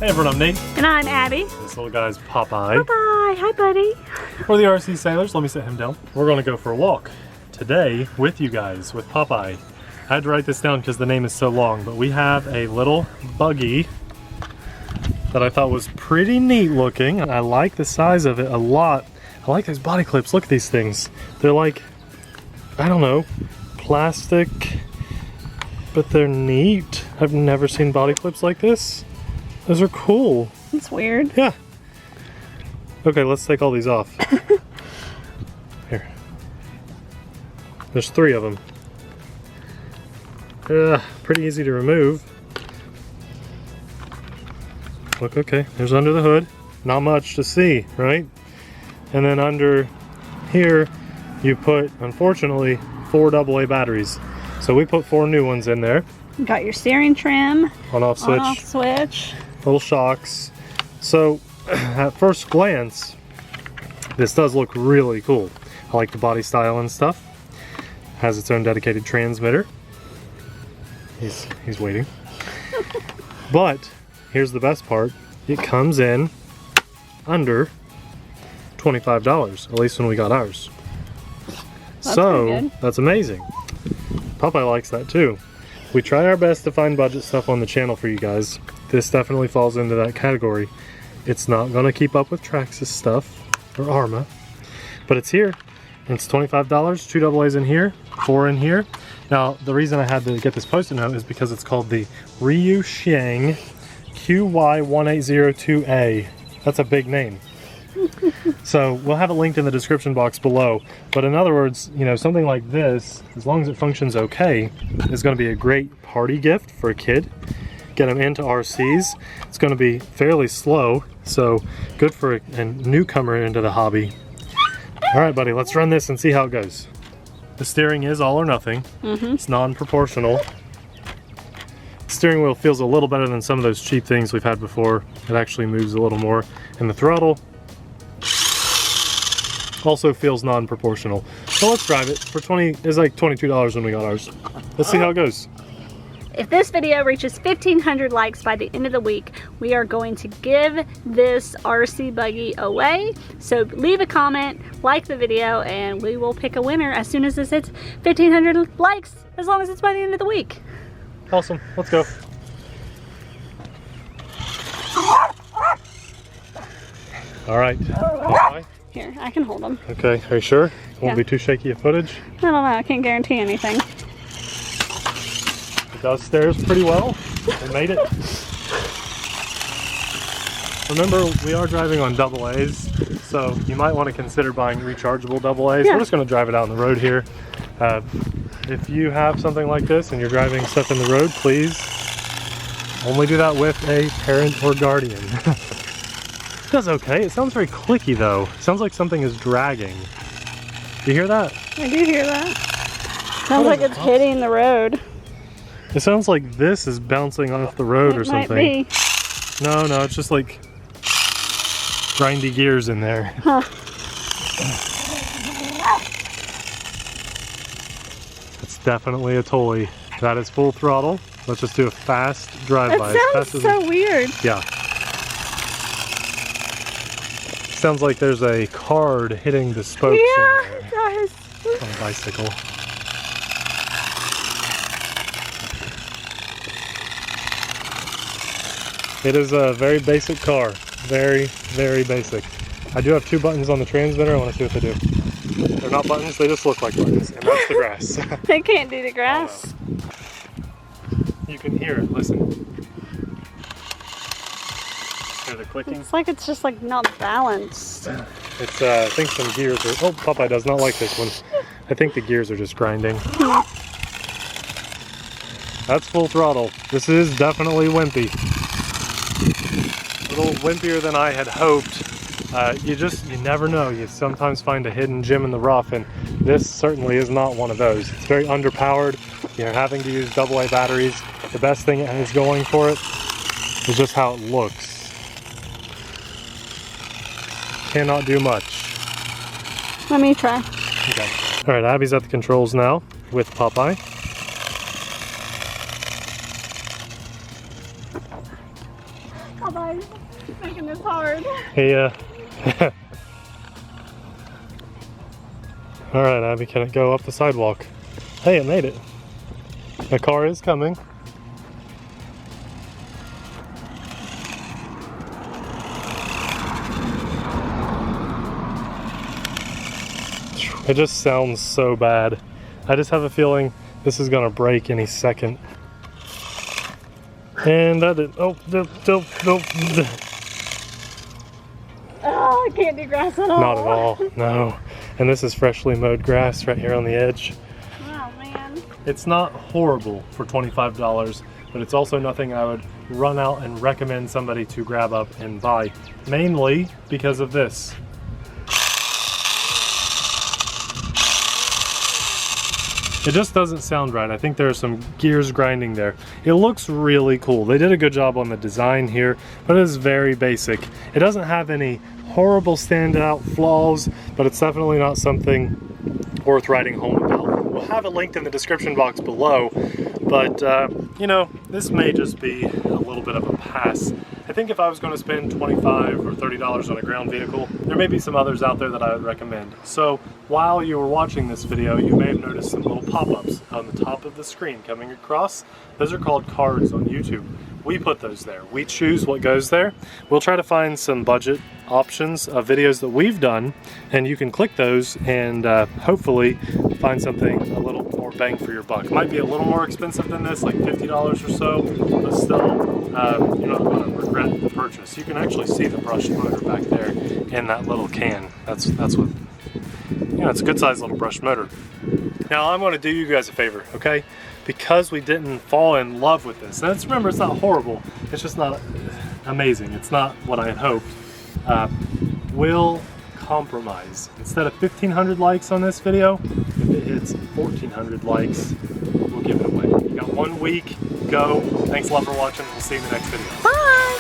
Hey everyone, I'm Nate. And I'm Abby. This little guy's Popeye. Popeye, hi buddy. For the RC Sailors, let me sit him down. We're gonna go for a walk today with you guys, with Popeye. I had to write this down because the name is so long, but we have a little buggy that I thought was pretty neat looking. I like the size of it a lot. I like those body clips. Look at these things. They're like, I don't know, plastic, but they're neat. I've never seen body clips like this. Those are cool. It's weird. Yeah. Okay, let's take all these off. Here. There's 3 of them. Pretty easy to remove. Look, okay, there's under the hood. Not much to see, right? And then under here, you put, unfortunately, 4 AA batteries. So we put 4 new ones in there. You got your steering trim. On-off switch. On-off switch. Little shocks. So, at first glance, this does look really cool. I like the body style and stuff. Has its own dedicated transmitter. He's waiting. But here's the best part. It comes in under $25, at least when we got ours. That's So that's amazing. Popeye likes that too. We try our best to find budget stuff on the channel for you guys. This definitely falls into that category. It's not gonna keep up with Traxxas stuff or Arma, but it's here. It's $25, 2 AA's in here, 4 in here. Now, the reason I had to get this post-it note is because it's called the RUI CHUANG QY1802A. That's a big name. So we'll have it linked in the description box below. But in other words, you know, something like this, as long as it functions okay, is going to be a great party gift for a kid. Get them into RCs. It's going to be fairly slow, so good for a newcomer into the hobby. All right, buddy, let's run this and see how it goes. The steering is all or nothing. It's non-proportional. Steering wheel feels a little better than some of those cheap things we've had before. It actually moves a little more. And the throttle also feels non-proportional. So let's drive it. For it's like $22 when we got ours. Let's see how it goes. If this video reaches 1,500 likes by the end of the week, we are going to give this RC buggy away. So leave a comment, like the video, and we will pick a winner as soon as this hits 1,500 likes, as long as it's by the end of the week. Awesome, let's go. All right, Popeye. Here, I can hold them. Okay, are you sure? Won't be too shaky of footage? I don't know, I can't guarantee anything. It does stairs pretty well. We made it. Remember, we are driving on AA's, so you might want to consider buying rechargeable AA's. Yeah. We're just going to drive it out on the road here. If you have something like this and you're driving stuff in the road, please only do that with a parent or guardian. It does okay. It sounds very clicky though. It sounds like something is dragging. Do you hear that? I do hear that. Sounds like it's hitting the road. It sounds like this is bouncing off the road or something. Might be. No, it's just like grindy gears in there. Huh. It's definitely a toy. That is full throttle. Let's just do a fast drive-by. That sounds so weird. Yeah. Sounds like there's a card hitting the spokes in there. It does. On a bicycle. It is a very basic car. Very, very basic. I do have 2 buttons on the transmitter. I want to see what they do. They're not buttons, they just look like buttons. And that's the grass. They can't do the grass. You can hear it, listen. Hear the clicking? It's like it's just like not balanced. It's, I think some gears are, oh, Popeye does not like this one. I think the gears are just grinding. That's full throttle. This is definitely wimpy. A little wimpier than I had hoped. You never know. You sometimes find a hidden gem in the rough, and this certainly is not one of those. It's very underpowered. You're having to use AA batteries. The best thing it has going for it is just how it looks. Cannot do much. Let me try. Okay. All right, Abby's at the controls now with Popeye. Popeye's making this hard. Hey, all right, Abby, can it go up the sidewalk? Hey, it made it. The car is coming. It just sounds so bad. I just have a feeling this is gonna break any second. And that did, oh, no. Oh, I can't do grass at all. Not at all, no. And this is freshly mowed grass right here on the edge. Oh man. It's not horrible for $25, but it's also nothing I would run out and recommend somebody to grab up and buy, mainly because of this. It just doesn't sound right. I think there are some gears grinding there. It looks really cool. They did a good job on the design here, but it is very basic. It doesn't have any horrible standout flaws, but it's definitely not something worth writing home about. We'll have it linked in the description box below, but you know, this may just be a little bit of a pass. I think if I was going to spend $25 or $30 on a ground vehicle, there may be some others out there that I would recommend. So while you were watching this video, you may have noticed some little pop-ups on the top of the screen coming across. Those are called cards on YouTube. We put those there. We choose what goes there. We'll try to find some budget options of videos that we've done, and you can click those and hopefully find something a little more bang for your buck. Might be a little more expensive than this, like $50 or so, but still, you're not going to regret the purchase. You can actually see the brushed motor back there in that little can. That's what, you know, it's a good sized little brushed motor. Now I'm going to do you guys a favor, okay? Because we didn't fall in love with this. And remember, it's not horrible. It's just not amazing. It's not what I had hoped. We'll compromise. Instead of 1,500 likes on this video, if it hits 1,400 likes, we'll give it away. You got 1 week. Go. Thanks a lot for watching. We'll see you in the next video. Bye!